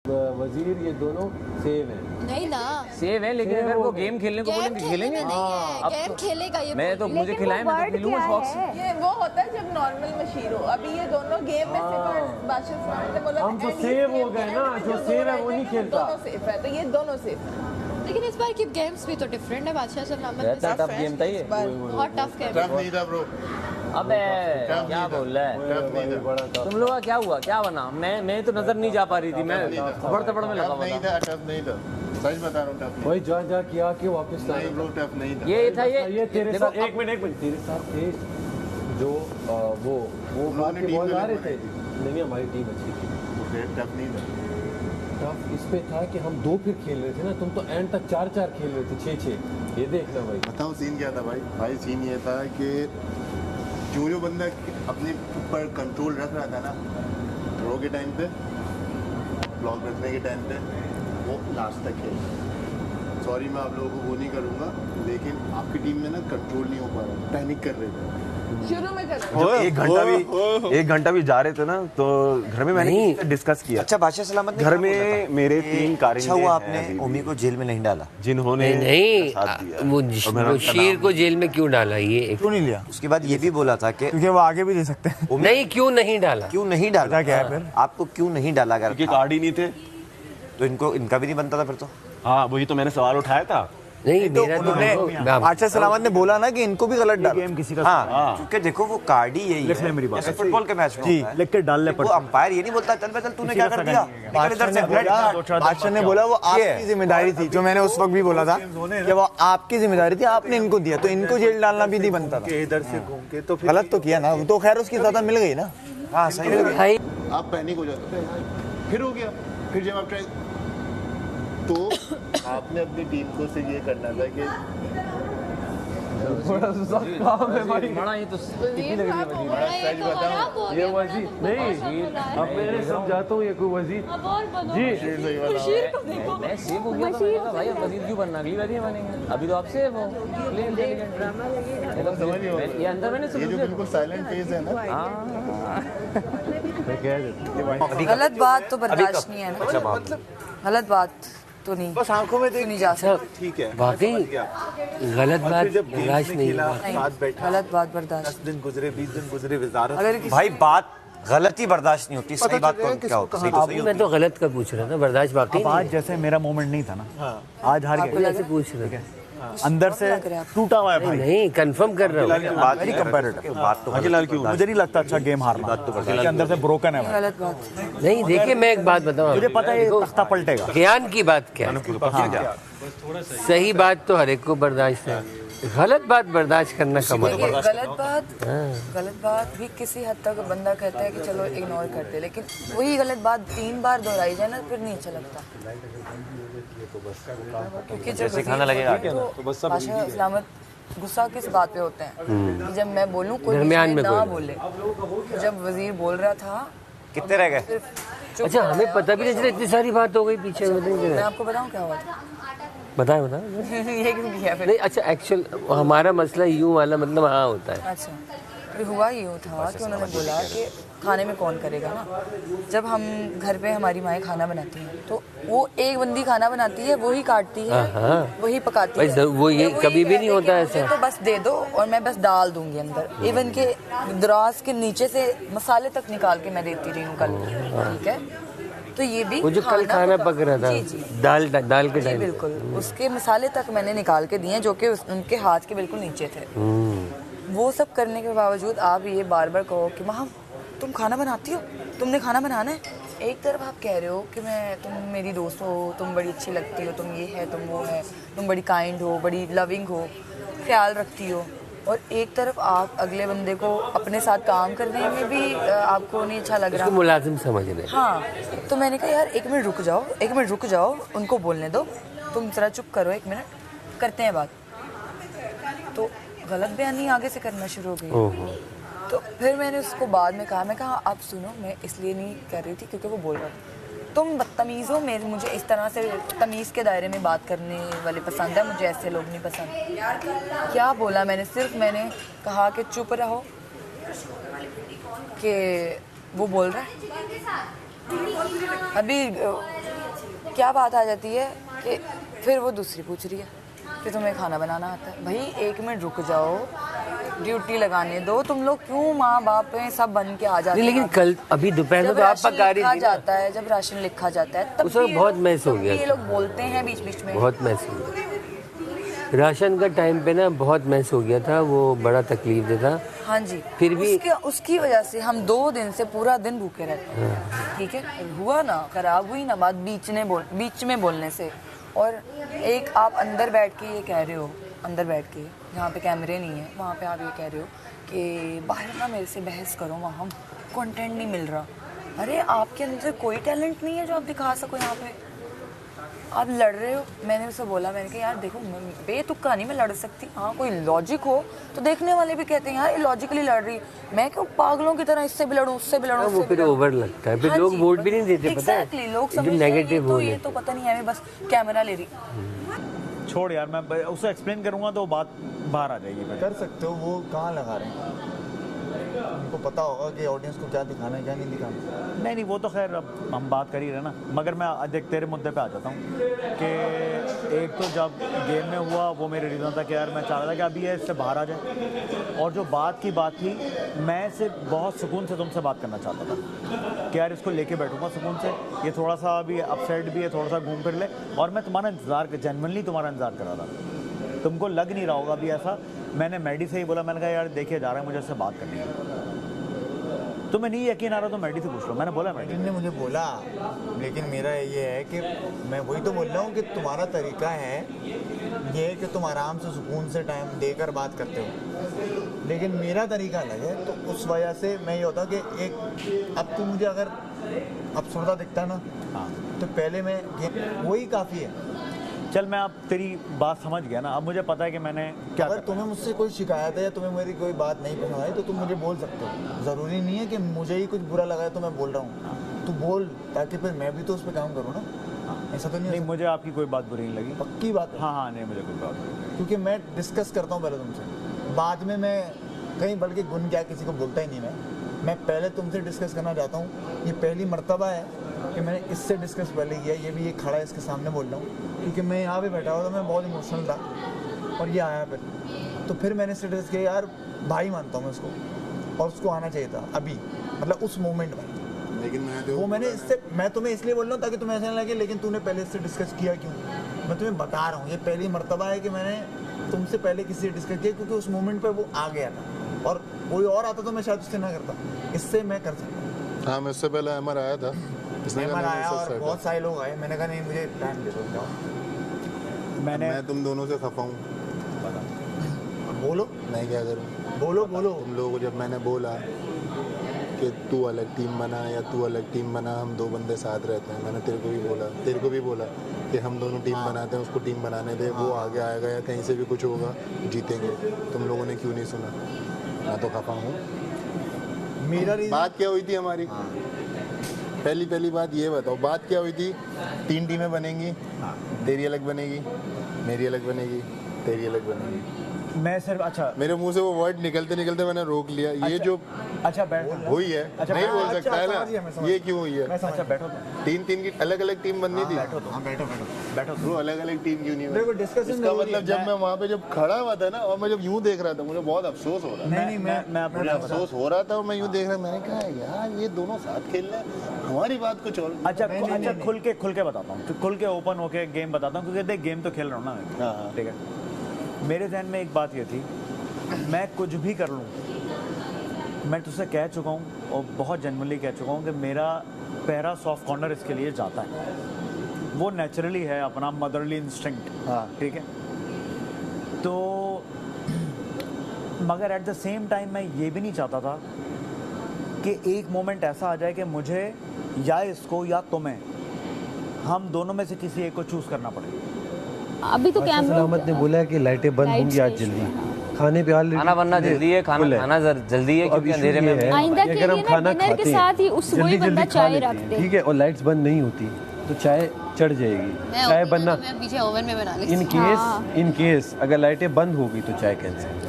वजीर ये दोनों सेम है। नहीं ना सेव है, लेकिन अगर वो गेम खेलने को बोलेंगे खेलेंगे। अब गेम खेलेगा ये। मैं तो मुझे खिलाए मैं तो खेलूंगा शौक से। ये वो होता है जब नॉर्मल मशीर हो। अभी ये दोनों गेम में से बादशाह ने बोला हम तो सेव हो गए ना, जो सेव है वो नहीं खेलता। दोनों सेफ है, तो ये दोनों सेफ है। लेकिन इस बार की गेम्स भी तो डिफरेंट है। बादशाह सलामत टफ गेम था ये, बहुत टफ गेम टफ नहीं था ब्रो। अबे क्या बोल रहा है तुम लोग का? क्या हुआ, क्या बना? मैं तो नजर नहीं जा पा रही थी, मैं थपड़ थपड़ में लगा हुआ था। टफ नहीं था, सच बता रहा हूँ, टफ वही जा किया कि वापस लाए। नहीं ब्रो, टफ नहीं था। ये था ये तेरे साथ एक मिनट तेरे साथ थे जो वो उन्होंने टीम बॉल में आ रहे थे। नहीं। नहीं हमारी टीम अच्छी थी। टफ नहीं था। टफ इस पे था कि हम 2 फिर खेल रहे थे ना, तुम तो एंड तक 4-4 खेल रहे थे, 6-6। ये देखना भाई। बताओ सीन क्या था भाई सीन ये था कि जो बंदा अपने ऊपर कंट्रोल रख रहा था ना ड्रॉ के टाइम पे, ब्लॉक रखने के टाइम पे, वो लास्ट तक खेल। सॉरी मैं आप लोगों को वो नहीं करूँगा, लेकिन आपकी टीम में ना कंट्रोल नहीं हो पा रहा, पैनिक कर रहे थे शुरू में कर। जब एक घंटा भी जा रहे थे ना, तो घर में मैंने डिस्कस किया। अच्छा बादशाह सलामत ने घर में मेरे 3 कारिंदे अच्छा हुआ हैं आपने अभी भी, ओमी को जेल में नहीं डाला। जिन्होंने साथ दिया। वो शीर को जेल में क्यों डाला? ये क्यों नहीं लिया? उसके बाद ये भी बोला था कि क्योंकि वो आगे भी दे सकते हैं। नहीं, क्यों नहीं डाला? क्यों नहीं डाला? क्या है फिर? आपको क्यों नहीं डाला? अगर क्योंकि कार्ड ही नहीं थे, तो इनका भी नहीं बनता था फिर तो। हाँ वही तो मैंने सवाल उठाया था। नहीं, मेरा उन्होंने बादशाह सलामत ने बोला ना कि इनको भी गलत डाल। गेम किसी का हाँ क्योंकि देखो वो कार्ड ही यही है मेरी बात। जैसे फुटबॉल के मैच में जी, होता है। लिख के डालने वो अंपायर ये नहीं बोलता चल बे चल तूने क्या कर दिया, निकल इधर से। बादशाह ने बोला वो आपकी जिम्मेदारी थी, जो मैंने उस वक्त भी बोला था कि वो आपकी जिम्मेदारी थी, आपने इनको दिया, तो इनको जेल डालना भी नहीं बनता था। इधर से घूम के तो गलत तो किया ना, तो खैर उसकी सजा मिल गई ना। हाँ सही है। भाई आप पैनिक हो जाते थे, फिर हो गया। फिर जब आप ट्राई, तो आपने अपनी टीम को से ये करना था कि थोड़ा सा काम है भाई। बड़ा ही तो कितनी लग रही है वजीर। सच बताऊं, ये वजीर नहीं, अब मैं समझाता हूँ ये कोई वजीर जी। मैं सेव हो गया था, मैंने कहा भाई अब वजीर क्यों बनना, अगली बार ही बनेंगे। अभी तो आप सेव हो। ये अंदर मैंने ये जो बिल्कुल साइलेंट फेज है ना, गलत बात तो बर्दाश्त नहीं है ना, गलत बात तो नहीं, बस आंखों में नहीं जा सकती। ठीक है। वाकई गलत बात बर्दाश्त नहीं हुआ। गलत बात बर्दाश्त। 10 दिन गुजरे, 20 दिन गुजरे, वजारत अगर किसी भाई बात गलती बर्दाश्त नहीं होती, सही बात कौन क्या होता है? अब मैं तो गलत का पूछ रहा था, बर्दाश्त वाकई अब आज जैसे मेरा मोमेंट नहीं था ना, आज हार नहीं। गया, ऐसे पूछ रहे थे। अंदर से टूटा हुआ है भाई। नहीं, कंफर्म कर रहा हूँ। बात वेरी कंपैरेटिव। बात तो अकेला क्यों? मुझे नहीं लगता अच्छा गेम हारना, इसके अंदर से ब्रोकन है भाई। गलत बात। नहीं, देखिए मैं एक बात बताऊँ, मुझे पता है ये तख्ता पलटेगा। ज्ञान की बात क्या है? सही बात तो हर एक को बर्दाश्त है, गलत बात बर्दाश्त करना कमाल है। गलत बात भी किसी हद तक बंदा कहता है कि चलो इग्नोर करते हैं, लेकिन वही गलत बात 3 बार दोहराई जाए ना, फिर नहीं अच्छा लगता। क्योंकि जब सिखाना लगेगा तो बादशाह सलामत गुस्सा किस बात पे होते हैं कि जब मैं बोलूं कोई दरमियान में ना कोई बोले। तो जब वजीर बोल रहा था, कितने रह गए? सिर्फ चुप अच्छा, हमें रहा। पता भी नहीं चला, इतनी सारी बात हो गई पीछे। मैं आपको बताऊं क्या हुआ था? बताएं। ये क्यों किया फिर? नहीं, अच्छा एक्चुअल हमारा मसला यूं वाला मतलब हाँ होता है। अच्छा, फिर हुआ यूँ था कि उन्होंने बोला कि खाने में कौन करेगा ना। जब हम घर पे हमारी माएँ खाना बनाती हैं तो वो एक बंदी खाना बनाती है, वही काटती है, वही पकाती है। वो ये कभी भी नहीं होता ऐसा। तो बस दे दो और मैं बस डाल दूंगी अंदर। इवन के दराज के नीचे से मसाले तक निकाल के मैं देती रही हूँ कल। ठीक है, तो ये भी वो जो कल खाना पक रहा था, जी जी दाल के जी टाइम, बिल्कुल उसके मसाले तक मैंने निकाल के दिए जो कि उनके हाथ के बिल्कुल नीचे थे। वो सब करने के बावजूद आप ये बार बार कहो कि माँ तुम खाना बनाती हो, तुमने खाना बनाना है। एक तरफ आप कह रहे हो कि तुम मेरी दोस्त हो, तुम बड़ी अच्छी लगती हो, तुम ये है, तुम वो है, तुम बड़ी काइंड हो, बड़ी लविंग हो, ख्याल रखती हो, और एक तरफ आप अगले बंदे को अपने साथ काम करने में भी आपको नहीं अच्छा लग रहा। मुलाजिम समझ रहे। हाँ, तो मैंने कहा यार एक मिनट रुक जाओ, उनको बोलने दो, तुम जरा चुप करो, 1 मिनट करते हैं बात। तो गलत बयानी आगे से करना शुरू हो गई। तो फिर मैंने उसको बाद में कहा, मैं कहा आप सुनो, मैं इसलिए नहीं कर रही थी क्योंकि वो बोल रहा था तुम बदतमीज़ हो, मुझे इस तरह से तमीज़ के दायरे में बात करने वाले पसंद है, मुझे ऐसे लोग नहीं पसंद। क्या बोला मैंने कहा कि चुप रहो, कि वो बोल रहा है। अभी क्या बात आ जाती है कि फिर वो दूसरी पूछ रही है कि तुम्हें खाना बनाना आता है। भाई 1 मिनट रुक जाओ, ड्यूटी लगाने दो। तुम लोग क्यों माँ बाप हैं सब बन के आ जाते हैं? लेकिन कल अभी दोपहर में तो आप पका रही थी। जाता है जब राशन लिखा जाता है तब उस वक्त बहुत मैस हो गया, ये लोग बोलते हैं बीच बीच में, बहुत मैस हो गया। राशन का टाइम पे ना बहुत मैस हो गया था, वो बड़ा तकलीफ देता। हाँ जी, फिर भी उसकी वजह से हम 2 दिन से पूरा दिन भूखे रहते हैं। ठीक है, हुआ ना, खराब हुई ना बात बीच में बोलने से। और एक आप अंदर बैठ के ये कह रहे हो, अंदर बैठ के जहाँ पे कैमरे नहीं है वहाँ पे आप ये कह रहे हो कि बाहर ना मेरे से बहस करो, वहाँ हम कंटेंट नहीं मिल रहा। अरे आपके अंदर कोई टैलेंट नहीं है जो आप दिखा सको यहाँ पे? आप लड़ रहे हो। मैंने उसे बोला, मैंने कहा यार देखो बेतुक्का नहीं मैं लड़ सकती, हाँ कोई लॉजिक हो तो देखने वाले भी कहते हैं यार ये लॉजिकली लड़ रही, मैं क्यों पागलों की तरह इससे भी लड़ूं उससे भी लड़ूं। वो फिर ओवर लगता है, फिर लोग वोट भी नहीं देते, पता है? एग्जैक्टली, लोग समझते हैं तो ये तो पता नहीं है, बस कैमरा ले रही। छोड़ यार, मैं उसे एक्सप्लेन करूंगा तो बात बाहर आ जाएगी। कर सकते हो, वो कहाँ लगा रहे हैं? उनको पता होगा कि ऑडियंस को क्या दिखाना है क्या नहीं दिखाना। नहीं वो तो खैर अब हम बात कर ही रहे ना, मगर मैं देख तेरे मुद्दे पे आ जाता हूँ कि एक तो जब गेम में हुआ वो मेरे रीज़न था कि यार मैं चाह रहा था कि अभी ये इससे बाहर आ जाए, और जो बात थी मैं सिर्फ बहुत सुकून से तुमसे बात करना चाहता था कि यार इसको लेके बैठूंगा सुकून से, ये थोड़ा सा अभी अपसेट भी है, थोड़ा सा घूम फिर ले, और मैं तुम्हारा इंतज़ार जेन्युइनली तुम्हारा इंतज़ार कर रहा था। तुमको लग नहीं रहा होगा अभी ऐसा। मैंने मैडी से ही बोला, मैंने कहा यार देखिए जा रहा है मुझे इससे बात करनी है। तुम्हें नहीं यकीन आ रहा तो मैडी से पूछ लो। मैंने बोला मैडी ने मुझे बोला, लेकिन मेरा ये है कि मैं वही तो बोल रहा हूँ कि तुम्हारा तरीका है ये कि तुम आराम से सुकून से टाइम देकर बात करते हो, लेकिन मेरा तरीका अलग है। तो उस वजह से मैं ये होता कि एक अब तो मुझे अगर अफसरदा दिखता ना, हाँ, तो पहले मैं वही काफ़ी है। चल मैं अब तेरी बात समझ गया ना, अब मुझे पता है कि मैंने क्या। अगर तुम्हें मुझसे कोई शिकायत है या तुम्हें मेरी कोई बात नहीं पसंद आई तो तुम मुझे बोल सकते हो। ज़रूरी नहीं है कि मुझे ही कुछ बुरा लगा है तो मैं बोल रहा हूँ, तू बोल ताकि फिर मैं भी तो उस पर काम करूँ ना। ऐसा तो नहीं मुझे आपकी कोई बात बुरी नहीं लगी, पक्की बात है। हाँ नहीं मुझे कोई बात नहीं, क्योंकि मैं डिस्कस करता हूँ पहले तुमसे, बाद में मैं कहीं बल्कि गुन क्या किसी को बोलता ही नहीं। मैं पहले तुमसे डिस्कस करना चाहता हूँ। ये पहली मर्तबा है कि मैंने इससे डिस्कस पहले किया, ये भी ये खड़ा है इसके सामने बोल रहा हूँ, क्योंकि मैं यहाँ पे बैठा हुआ था, मैं बहुत इमोशनल था और ये आया तो फिर मैंने इससे डिस्कस किया यार भाई मानता हूँ मैं उसको, और उसको आना चाहिए था अभी, मतलब उस मोमेंट में। लेकिन वो मैंने इससे, मैं तुम्हें इसलिए बोल रहा हूँ ताकि तुम्हें ऐसा नहीं लगे लेकिन तूने पहले इससे डिस्कस किया क्यों। मैं तुम्हें बता रहा हूँ ये पहली मर्तबा है कि मैंने तुमसे पहले किसी से डिस्कस किया, क्योंकि उस मोमेंट पे वो आ गया था, और कोई और आता तो मैं शायद उससे ना करता, इससे मैं कर सकता। हाँ, मैं इससे पहले अमर आया था, अमर आया और बहुत सारे लोग आए, मैंने कहा नहीं मुझे टाइम दे दो। मैं तुम दोनों से खफा हूँ। बोलो, मैं क्या करूँ? बोलो बोलो। तुम लोगों को जब मैंने बोला कि तू अलग टीम बना या तू अलग टीम बना, हम 2 बंदे साथ रहते हैं, मैंने तेरे को भी बोला कि हम दोनों टीम बनाते हैं, उसको टीम बनाने दे, वो आगे आएगा या कहीं से भी कुछ होगा जीतेंगे। तुम लोगों ने क्यों नहीं सुना? मैं तो खफा हूँ। मेरा बात क्या हुई थी हमारी? पहली बात ये बताओ, बात क्या हुई थी? 3 टीमें बनेंगी, तेरी अलग बनेगी, मेरी अलग बनेगी, तेरी अलग बनेगी। मैं सिर्फ, अच्छा मेरे मुंह से वो वर्ड निकलते मैंने रोक लिया। ये जो अच्छा बैठ हुई है, अच्छा, नहीं बोल सकता है ना, ये क्यों हुई है? अच्छा बैठो, 3 की अलग टीम बननी थी। बैठो वो अलग टीम क्यों नहीं बनी? इसका मतलब जब मैं वहाँ पे जब खड़ा हुआ था ना, और मैं जब यूँ देख रहा था, मुझे बहुत अफसोस हो रहा था। मुझे अफसोस हो रहा था और मैं यूँ देख रहा था, मैंने कहा यार ये दोनों साथ खेल रहे हैं, हमारी बात कुछ और। अच्छा खुल के बताता हूँ, खुल के ओपन होके गेम बताता हूँ, क्योंकि देख गेम तो खेल रहा हूँ ना। हाँ ठीक है। मेरे जहन में एक बात ये थी, मैं कुछ भी कर लूँ, मैं तुझसे कह चुका हूँ और बहुत जेन्युइनली कह चुका हूँ कि मेरा पहला सॉफ्ट कॉर्नर इसके लिए जाता है, वो नेचुरली है, अपना मदरली इंस्टिंक्ट। हाँ ठीक है। तो मगर एट द सेम टाइम मैं ये भी नहीं चाहता था कि एक मोमेंट ऐसा आ जाए कि मुझे या इसको या तुम्हें, हम दोनों में से किसी एक को चूज़ करना पड़े। अभी तो सलामत ने बोला है कि लाइटें बंद होंगी आज जल्दी, खाने पे खाना बनना जल्दी है, खाना जल्दी है, क्योंकि अंधेरे में आइंदा के लिए खाना खाते के साथ ही उस वही बंदा चाय रखते हैं, ठीक है, और लाइट्स बंद नहीं होती तो चाय चढ़ जाएगी। चाय बनना पीछे ओवन में बना लेती इन केस अगर लाइटें बंद होगी तो चाय कैंसिल।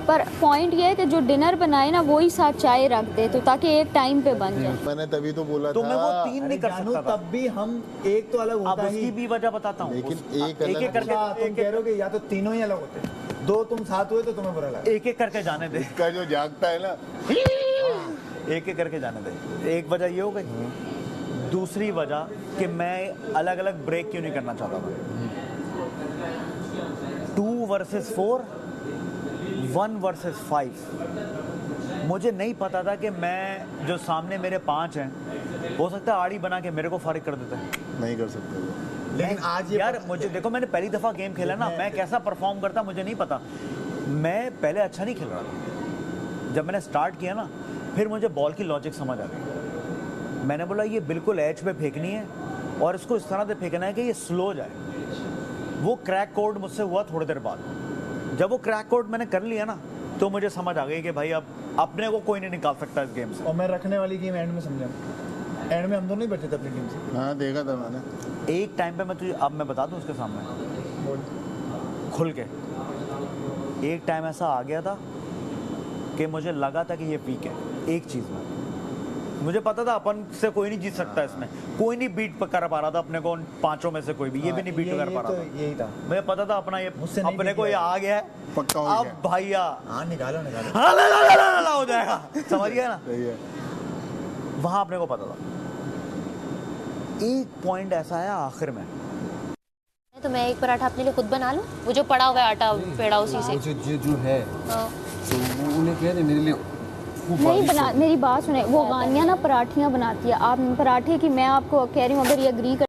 पर पॉइंट ये है कि जो डिनर बनाए ना वही साथ चाय रख दे, तो ताकि एक टाइम पे बन जाए। मैंने तभी तो बोला तो था। मैं वो 3 नहीं कर सकता था। तब भी हम एक तो अलग अब होता उसकी ही, भी वजह बताता हूँ। लेकिन एक एक अलग करके तुम कह रहे हो कि या तो तीनों ही अलग होते, दो तुम साथ हुए तो तुम्हें बुरा लगा। एक एक करके जाने दे, इसका जो जागता है ना, एक एक करके जाने दे। एक वजह ये हो गई। दूसरी वजह कि मैं अलग अलग ब्रेक क्यों नहीं करना चाहता था। 2 वर्सेस 4, 1 वर्सेस 5। मुझे नहीं पता था कि मैं जो सामने मेरे 5 हैं, हो सकता है आड़ी बना के मेरे को फारिग कर देता है। नहीं कर सकते वो। लेकिन आज ये यार मुझे देखो, मैंने पहली दफा गेम खेला ना, मैं कैसा परफॉर्म करता मुझे नहीं पता। मैं पहले अच्छा नहीं खेल रहा था। जब मैंने स्टार्ट किया ना, फिर मुझे बॉल की लॉजिक समझ आ गई। मैंने बोला ये बिल्कुल एज पे फेंकनी है और इसको इस तरह से फेंकना है कि ये स्लो जाए। वो क्रैक कोड मुझसे हुआ थोड़ी देर बाद। जब वो क्रैक कोड मैंने कर लिया ना, तो मुझे समझ आ गई कि भाई अब अपने को कोई नहीं निकाल सकता इस गेम से। और मैं रखने वाली गेम एंड में समझा, एंड में हम दोनों नहीं बचे थे अपनी टीम से। हाँ देखा था मैंने। एक टाइम पे मैं तुझे अब मैं बता दूं उसके सामने खुल के, एक टाइम ऐसा आ गया था कि मुझे लगा था कि ये वीक है एक चीज़ में। मुझे पता था अपन से कोई नहीं जीत सकता इसमें, कोई नहीं बीट कर पा रहा था अपने को, उन 5 में से कोई भी ये भी नहीं बीट कर पा रहा था। यही था, मुझे पता था अपना ये मुझसे नहीं अपने beat को ये किया। आ गया है, पक्का हो अब गया। भैया हाँ निकालो निकालो, ला हो जाएगा। समझ गया ना, सही है। वहां अपने को पता था। एक पॉइंट ऐसा है आखिर में, तो मैं एक पराठा अपने लिए खुद बना लूं, वो जो पड़ा हुआ है आटा पेड़ा उसी से। जो है हाँ। तो वो उन्हें कह दे मेरे लिए नहीं बना, मेरी बात सुने, वो गानिया ना पराठियाँ बनाती है, आप पराठे की मैं आपको कह रही हूँ अगर ये एग्री कर